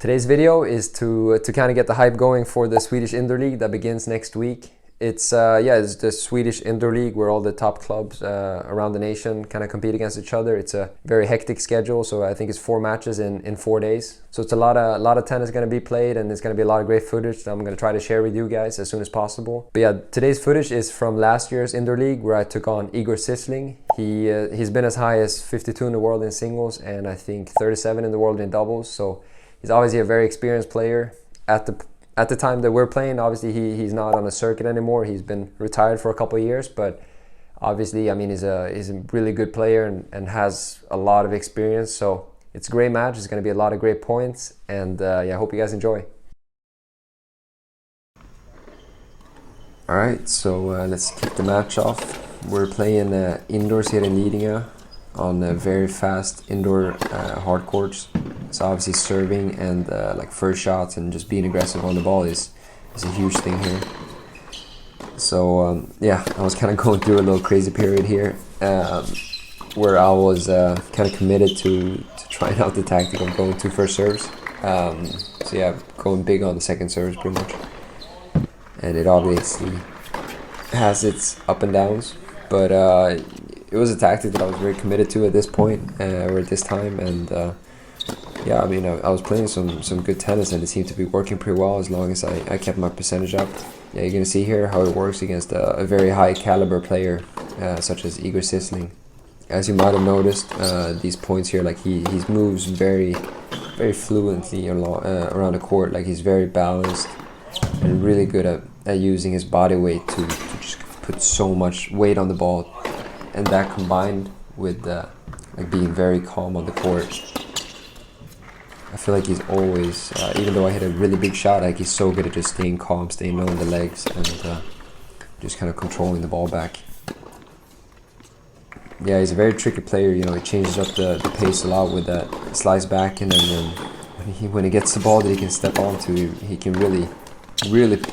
Today's video is to kind of get the hype going for the Swedish Indoor League that begins next week. It's the Swedish Indoor League where all the top clubs around the nation kind of compete against each other. It's a very hectic schedule, so I think it's 4 matches in 4 days. So it's a lot of tennis going to be played, and there's going to be a lot of great footage that I'm going to try to share with you guys as soon as possible. But yeah, today's footage is from last year's Indoor League where I took on Igor Sijsling. He's been as high as 52 in the world in singles and I think 37 in the world in doubles. So he's obviously a very experienced player. At the time that we're playing, obviously he's not on the circuit anymore. He's been retired for a couple of years, but obviously, I mean, he's a really good player and has a lot of experience. So it's a great match. It's going to be a lot of great points, and yeah, I hope you guys enjoy. All right, so let's kick the match off. We're playing indoors here in Lidingo on very fast indoor hard courts. So obviously serving and like first shots and just being aggressive on the ball is a huge thing here. So yeah, I was kind of going through a little crazy period here where I was kind of committed to trying out the tactic of going 2 first serves. So yeah, going big on the second serves pretty much. And it obviously has its up and downs, but it was a tactic that I was very committed to at this point or at this time, and yeah, I mean, I was playing some good tennis and it seemed to be working pretty well as long as I kept my percentage up. Yeah, you're gonna see here how it works against a very high caliber player such as Igor Sijsling. As you might have noticed, these points here, like he moves very fluently around the court. Like he's very balanced and really good at using his body weight to just put so much weight on the ball, and that combined with like being very calm on the court. I feel like he's always, even though I hit a really big shot, like he's so good at just staying calm, staying low on the legs, and just kind of controlling the ball back. Yeah, he's a very tricky player. You know, he changes up the pace a lot with that slice back, and then when he gets the ball that he can step onto, he can really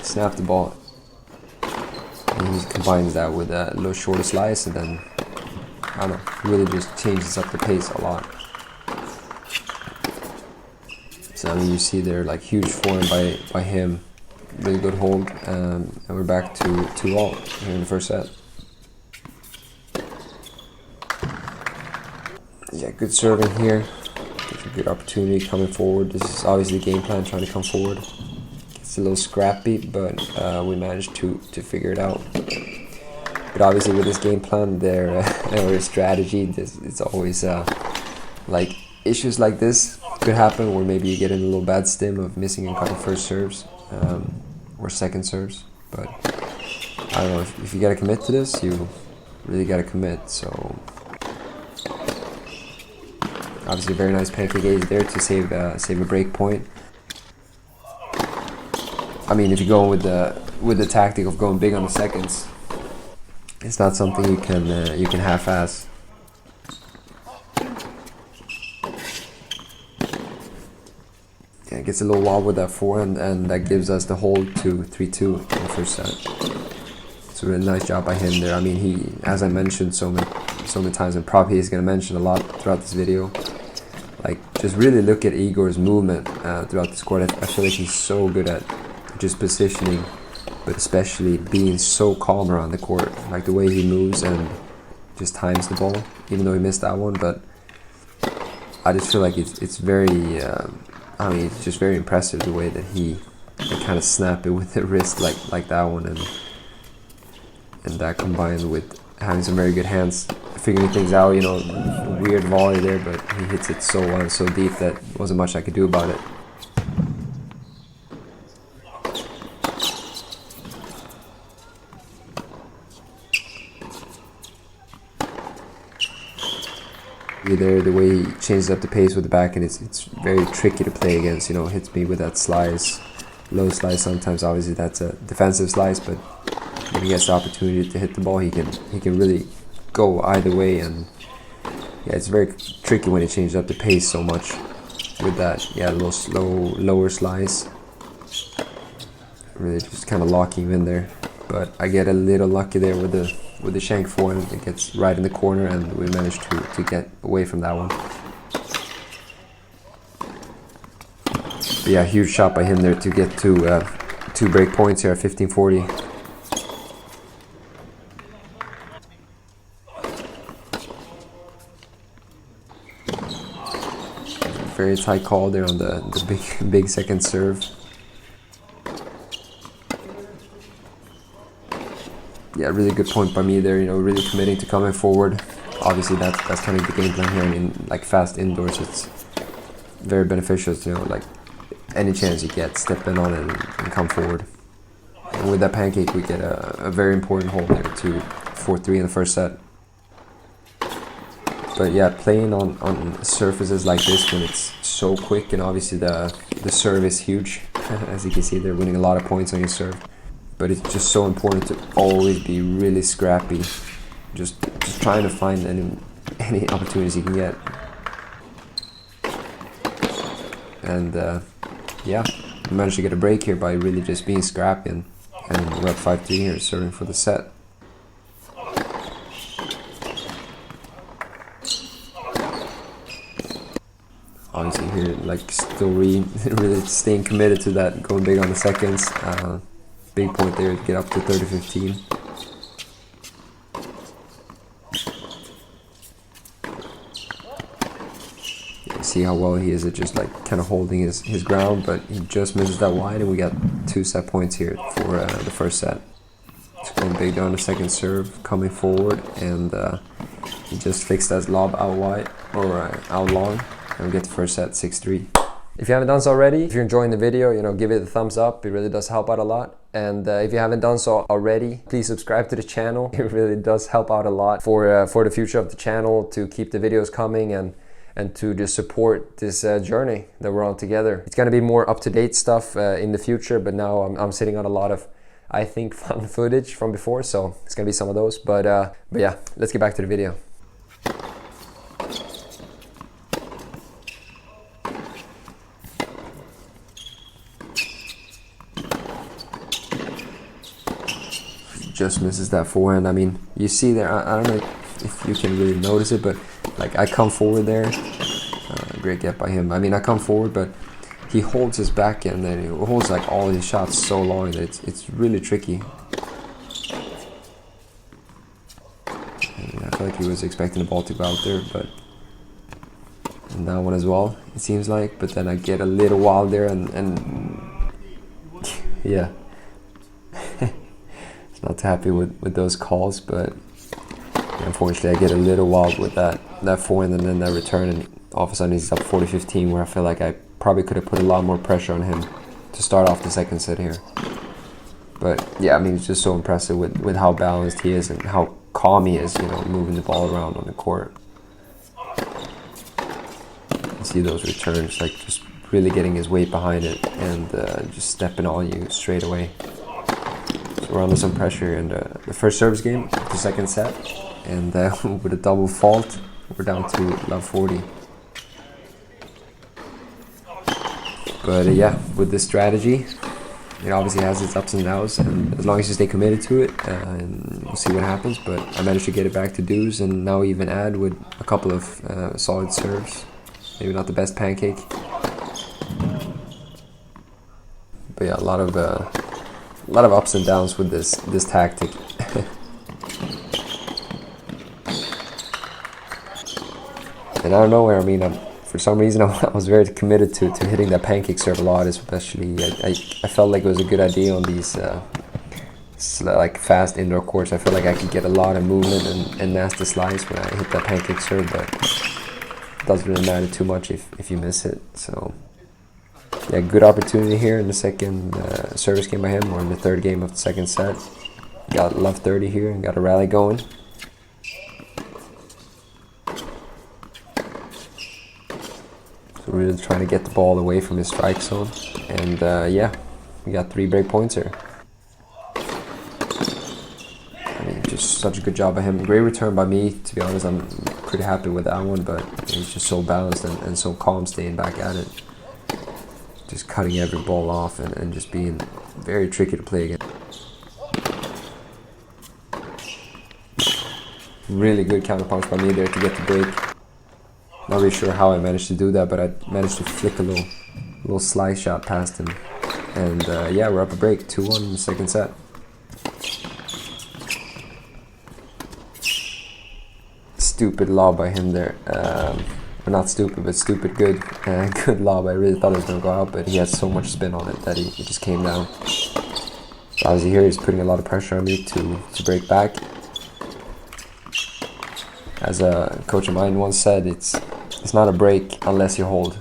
snap the ball. And he combines that with a little shorter slice, and then I don't know, really just changes up the pace a lot. So I mean, you see there like huge forehand by him, really good hold, and we're back to 2-all here in the first set. Yeah, good serving here. Gets a good opportunity coming forward. This is obviously the game plan, trying to come forward. It's a little scrappy, but we managed to figure it out. But obviously with this game plan, or strategy, it's always like issues like this could happen where maybe you get in a little bad stim of missing a couple first serves or second serves. But I don't know, if you gotta commit to this, you really gotta commit. So obviously a very nice pancake ace there to save a break point. I mean, if you go with the tactic of going big on the seconds, it's not something you can half-ass. Yeah, it gets a little wild with that forehand, and that gives us the hold to 3-2 in the first set. It's a really nice job by him there. I mean, he, as I mentioned so many times, and probably he's going to mention a lot throughout this video, like just really look at Igor's movement throughout this court. I feel like he's so good at just positioning, but especially being so calm around the court, like the way he moves and just times the ball, even though he missed that one. But I just feel like it's very I mean, it's just very impressive the way that he can kind of snap it with the wrist like that one, and that combined with having some very good hands, figuring things out. You know, weird volley there, but he hits it so deep that wasn't much I could do about it. There, the way he changes up the pace with the back, and it's very tricky to play against. You know, hits me with that slice, low slice. Sometimes, obviously, that's a defensive slice, but when he gets the opportunity to hit the ball, he can really go either way. And yeah, it's very tricky when he changes up the pace so much with that. Yeah, little lower slice, really just kind of locking him in there. But I get a little lucky there with the shank forehand. It gets right in the corner, and we managed to get away from that one. But yeah, huge shot by him there to get to 2 break points here at 15-40. Very tight call there on the big second serve. Yeah, really good point by me there, you know, really committing to coming forward. Obviously that's kind of the game plan here, and in like fast indoors it's very beneficial, you know, like any chance you get, step in on it and come forward. And with that pancake we get a very important hold there to 4-3 in the first set. But yeah, playing on surfaces like this when it's so quick, and obviously the serve is huge. As you can see, they're winning a lot of points on your serve. But it's just so important to always be really scrappy. Just trying to find any opportunities you can get. And yeah, we managed to get a break here by really just being scrappy, and we're up 5-3 here, serving for the set. Obviously here, like, still really staying committed to that, going big on the seconds. Big point there to get up to 30-15. You see how well he is at just like kind of holding his ground, but he just misses that wide, and we got 2 set points here for the first set. Just going big down the second serve, coming forward, and he just fixed that lob out wide, or out long. And we get the first set, 6-3. If you haven't done so already, if you're enjoying the video, you know, give it a thumbs up. It really does help out a lot. And if you haven't done so already, please subscribe to the channel. It really does help out a lot for the future of the channel, to keep the videos coming and to just support this journey that we're on together. It's gonna be more up-to-date stuff in the future, but now I'm sitting on a lot of, I think, fun footage from before, so it's gonna be some of those. But yeah, let's get back to the video. Just misses that forehand. I mean, you see there, I don't know if you can really notice it, but like I come forward there, great get by him. I mean, I come forward, but he holds his backhand, and he holds like all his shots so long that it's really tricky. And I feel like he was expecting the ball to go out there, but and that one as well, it seems like. But then I get a little wild there, and yeah. Not too happy with those calls, but unfortunately I get a little wild with that forehand and then that return, and all of a sudden he's up 40-15, where I feel like I probably could have put a lot more pressure on him to start off the second set here. But yeah, I mean, it's just so impressive with how balanced he is and how calm he is, you know, moving the ball around on the court. You see those returns, like just really getting his weight behind it and just stepping on you straight away. We're under some pressure in the first service game, the second set, and with a double fault, we're down to love 40. But yeah, with this strategy, it obviously has its ups and downs, and as long as you stay committed to it, and we'll see what happens. But I managed to get it back to dues, and now even add with a couple of solid serves. Maybe not the best pancake, but yeah, a lot of ups and downs with this tactic. And out of nowhere, I mean, for some reason I was very committed to hitting that pancake serve a lot, especially. I felt like it was a good idea on these like fast indoor courts. I felt like I could get a lot of movement and nasty slice when I hit that pancake serve, but it doesn't really matter too much if you miss it. So yeah, good opportunity here in the second service game by him, or in the third game of the second set. Got love 30 here and got a rally going. So really trying to get the ball away from his strike zone. And yeah, we got 3 break points here. I mean, just such a good job by him. Great return by me, to be honest. I'm pretty happy with that one, but he's just so balanced and so calm staying back at it. Just cutting every ball off and just being very tricky to play against. Really good counterpunch by me there to get the break. Not really sure how I managed to do that, but I managed to flick a little little slice shot past him. And yeah, we're up a break, 2-1 in the second set. Stupid lob by him there. Or not stupid, but stupid good. Good lob. I really thought it was going to go out, but he had so much spin on it that he just came down. So obviously here he's putting a lot of pressure on me to break back. As a coach of mine once said, it's not a break unless you hold.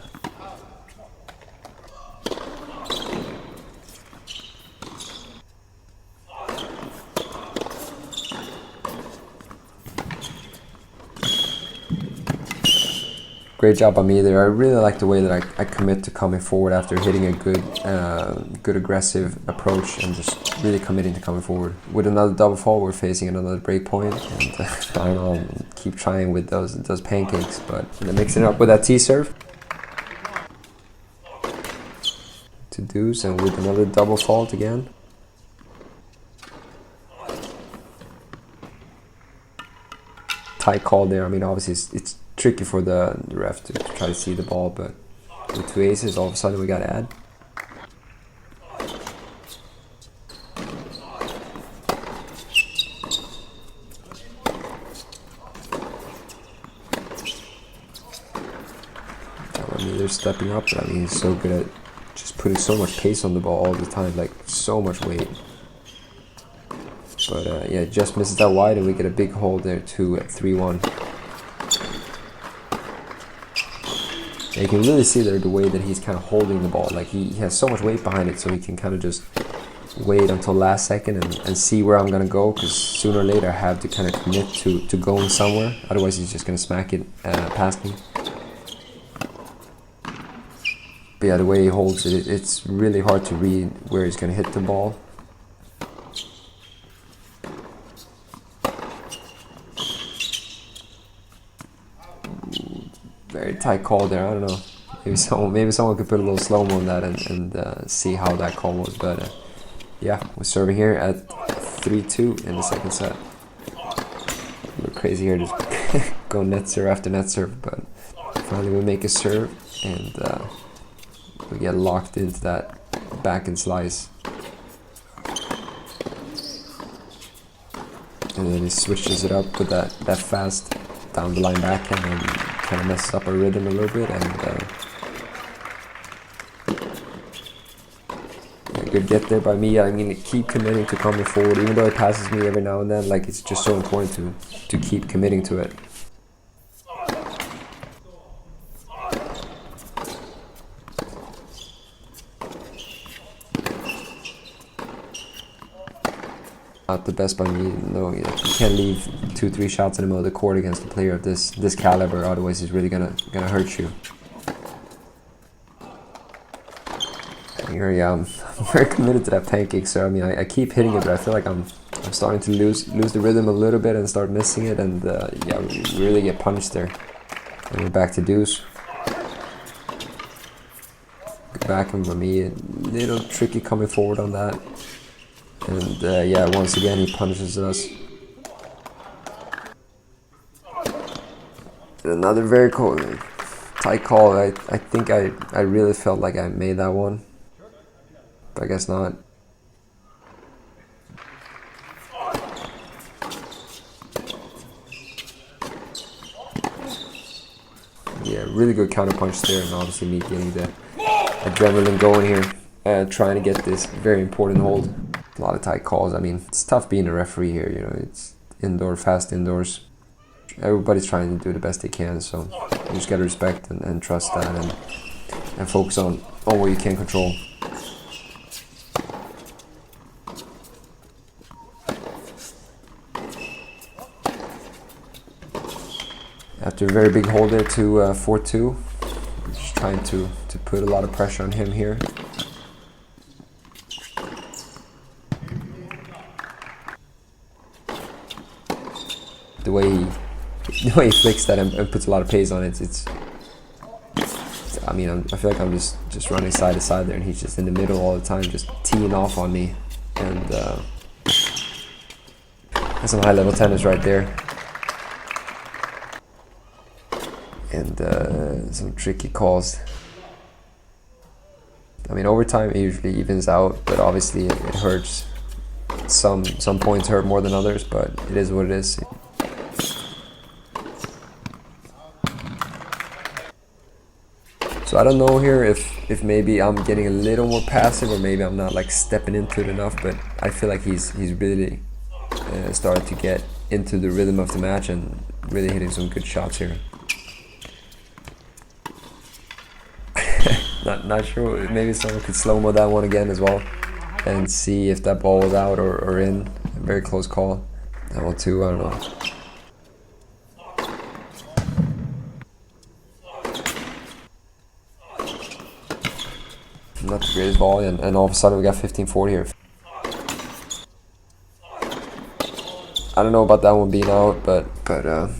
Great job by me there. I really like the way that I commit to coming forward after hitting a good aggressive approach and just really committing to coming forward. With another double fault, we're facing another break point, and I don't know, keep trying with those pancakes, but mixing it up with that T-serve to deuce, and with another double fault again. Tight call there. I mean, obviously it's tricky for the ref to try to see the ball, but with 2 aces, all of a sudden we got to add. I mean, they're stepping up, but I mean, he's so good at just putting so much pace on the ball all the time, like so much weight. But yeah, just misses that wide, and we get a big hold there to 3-1. You can really see there the way that he's kind of holding the ball. Like he has so much weight behind it, so he can kind of just wait until last second and see where I'm gonna go, because sooner or later I have to kind of commit to going somewhere. Otherwise he's just gonna smack it past me. But yeah, the way he holds it, it's really hard to read where he's gonna hit the ball. Very tight call there. I don't know. Maybe someone could put a little slow-mo on that and see how that call was. But yeah, we're serving here at 3-2 in the second set. A little crazy here, just go net serve after net serve. But finally we make a serve, and we get locked into that back and slice. And then he switches it up with that fast down the line backhand and kind of messes up our rhythm a little bit. And a good get there by me. I mean, keep committing to coming forward, even though it passes me every now and then. Like, it's just so important to keep committing to it. Not the best by me. No, you can't leave 2-3 shots in the middle of the court against a player of this caliber. Otherwise, he's really gonna hurt you. Here, yeah, I'm very committed to that pancake. So I mean, I keep hitting it, but I feel like I'm starting to lose the rhythm a little bit and start missing it. And yeah, we really get punched there. And we're back to deuce. Good backhand by me. A little tricky coming forward on that. And yeah, once again he punishes us. Another very tight call. I think I really felt like I made that one, but I guess not. Yeah, really good counter punch there, and obviously me getting the adrenaline going here, trying to get this very important hold. A lot of tight calls. I mean, it's tough being a referee here, you know, it's indoor, fast indoors. Everybody's trying to do the best they can, so you just gotta respect and trust that and focus on what you can control. After a very big hold there to 4-2, just trying to put a lot of pressure on him here. The way he flicks that and puts a lot of pace on it, I mean, I feel like I'm just running side to side there, and he's just in the middle all the time, just teeing off on me. And that's some high level tennis right there. And some tricky calls. I mean, overtime it usually evens out, but obviously it hurts. Some points hurt more than others, but it is what it is. So I don't know here if maybe I'm getting a little more passive, or maybe I'm not like stepping into it enough, but I feel like he's really started to get into the rhythm of the match and really hitting some good shots here. Not sure, maybe someone could slow-mo that one again as well and see if that ball was out or in. A very close call. That one too, I don't know. Not the greatest ball, and all of a sudden we got 15-40 here. I don't know about that one being out, but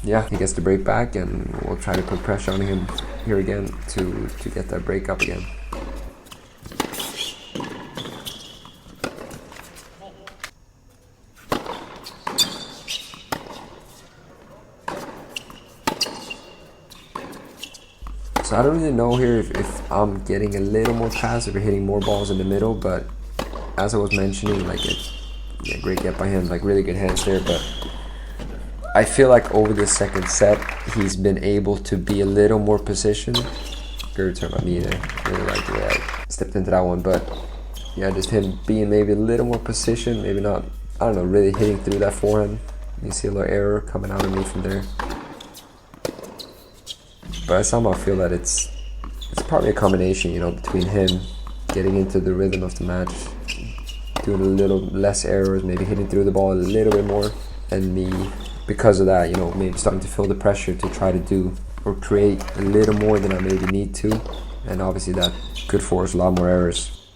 yeah, he gets the break back, and we'll try to put pressure on him here again to get that break up again. So I don't really know here if I'm getting a little more passive or hitting more balls in the middle, but as I was mentioning, like yeah, great get by him, like really good hands there, but I feel like over the second set he's been able to be a little more positioned. Good return by me there, really like the way I stepped into that one, but yeah, just him being maybe a little more positioned, maybe not, I don't know, really hitting through that forehand. You see a little error coming out of me from there. But I somehow feel that it's probably a combination, you know, between him getting into the rhythm of the match, doing a little less errors, maybe hitting through the ball a little bit more, and me, because of that, you know, maybe starting to feel the pressure to try to do or create a little more than I maybe need to, and obviously that could force a lot more errors.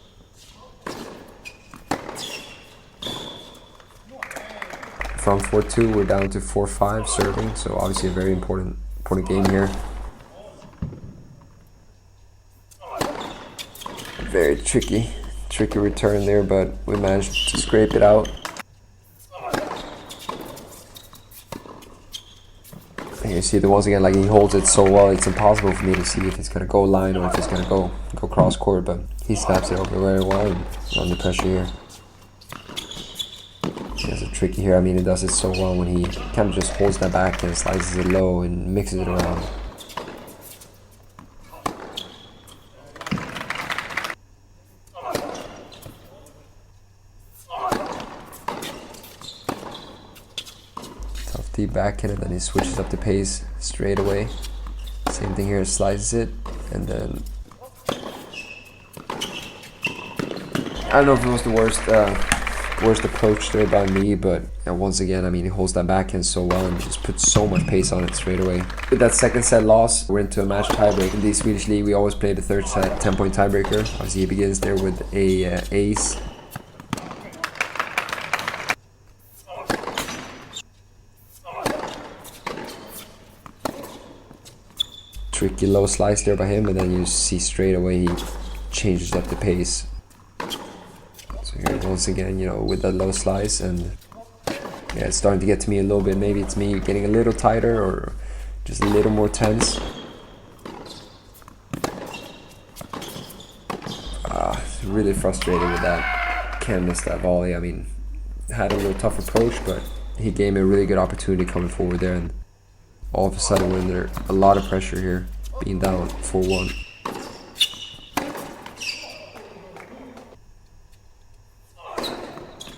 From 4-2, we're down to 4-5 serving, so obviously a very important game here. Very tricky return there, but we managed to scrape it out. And you see that once again, like he holds it so well, it's impossible for me to see if it's gonna go line or if it's gonna go cross court, but he snaps it over very well and under pressure here. It's a tricky here. I mean, he does it so well when he kind of just holds that back and slices it low and mixes it around. Tough deep backhand, and then he switches up the pace straight away. Same thing here, slices it, and then I don't know if it was the worst approach there by me, but once again, I mean, he holds that backhand so well and just puts so much pace on it straight away. With that second set loss, we're into a match tiebreak. In the Swedish League, we always play the third set 10-point tiebreaker. Obviously, he begins there with a ace. Tricky low slice there by him, and then you see straight away he changes up the pace. So here once again, you know, with that low slice, and yeah, it's starting to get to me a little bit. Maybe it's me getting a little tighter or just a little more tense. Really frustrated with that. Can't miss that volley. I mean, had a little tough approach, but he gave me a really good opportunity coming forward there, and all of a sudden we're under a lot of pressure here, being down 4-1.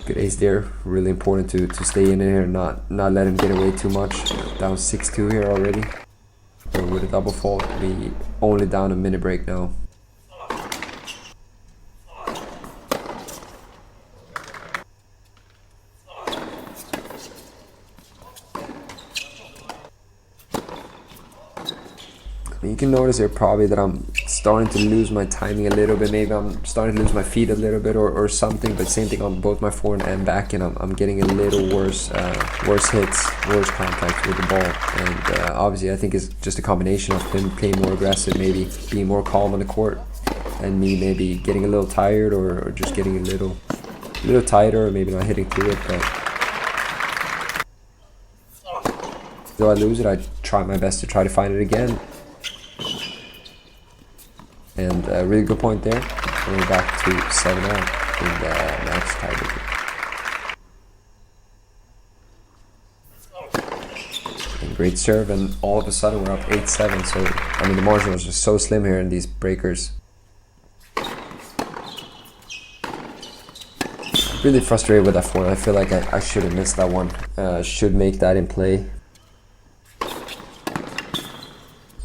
Good ace there, really important to stay in here and not let him get away too much. Down 6-2 here already. And with a double fault, we only down a minute break now. You can notice here probably that I'm starting to lose my timing a little bit. Maybe I'm starting to lose my feet a little bit or something, but same thing on both my forehand and backhand. I'm getting a little worse hits, worse contact with the ball. And obviously I think it's just a combination of him playing more aggressive, maybe being more calm on the court, and me maybe getting a little tired or just getting a little tighter, or maybe not hitting through it. But though I lose it, I try my best to try to find it again. And a really good point there. And we're back to 7-out in the match tiebreaker. Great serve, and all of a sudden we're up 8-7. So I mean, the margin was just so slim here in these breakers. Really frustrated with that one. I feel like I should have missed that one. Should make that in play.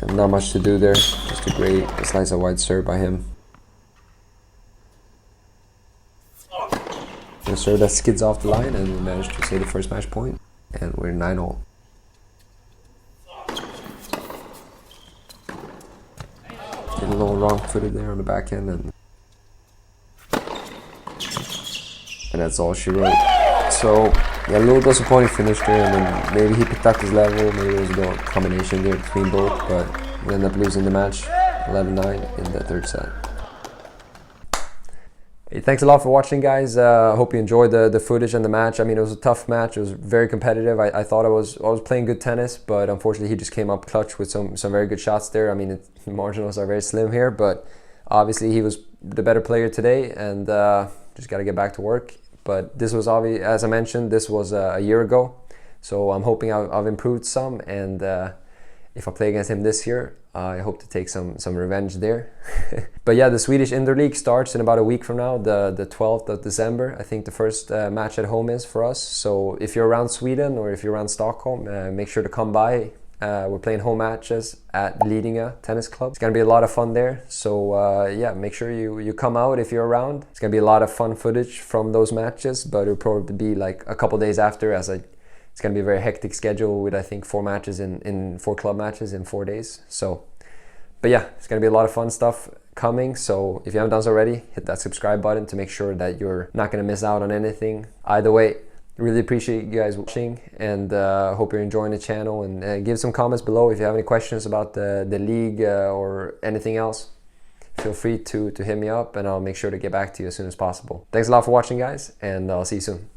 And not much to do there. Just a great slice of wide serve by him. A serve that skids off the line, and we managed to save the first match point. And we're 9-all. Get a little wrong-footed there on the back end, and that's all she wrote. So yeah, a little disappointing finish there, and then maybe he picked up his level, maybe it was a combination there between both, but we ended up losing the match 11-9 in the third set. Hey, thanks a lot for watching, guys. I hope you enjoyed the footage and the match. I mean, it was a tough match. It was very competitive. I thought I was playing good tennis, but unfortunately he just came up clutch with some very good shots there. I mean, the marginals are very slim here, but obviously he was the better player today, and just got to get back to work. But this was obvious, as I mentioned, this was a year ago, so I'm hoping I've improved some, and if I play against him this year, I hope to take some revenge there. But yeah, the Swedish Indoor League starts in about a week from now, the 12th of December. I think the first match at home is for us. So if you're around Sweden or if you're around Stockholm, make sure to come by. We're playing home matches at Lidingo Tennis Club. It's gonna be a lot of fun there. So yeah, make sure you come out if you're around. It's gonna be a lot of fun footage from those matches, but it'll probably be like a couple days after, as it's going to be a very hectic schedule with, I think, 4 matches in 4 club matches in 4 days. So, but yeah, it's going to be a lot of fun stuff coming. So if you haven't done so already, hit that subscribe button to make sure that you're not going to miss out on anything. Either way, really appreciate you guys watching, and hope you're enjoying the channel, and give some comments below if you have any questions about the league or anything else. Feel free to hit me up, and I'll make sure to get back to you as soon as possible. Thanks a lot for watching, guys, and I'll see you soon.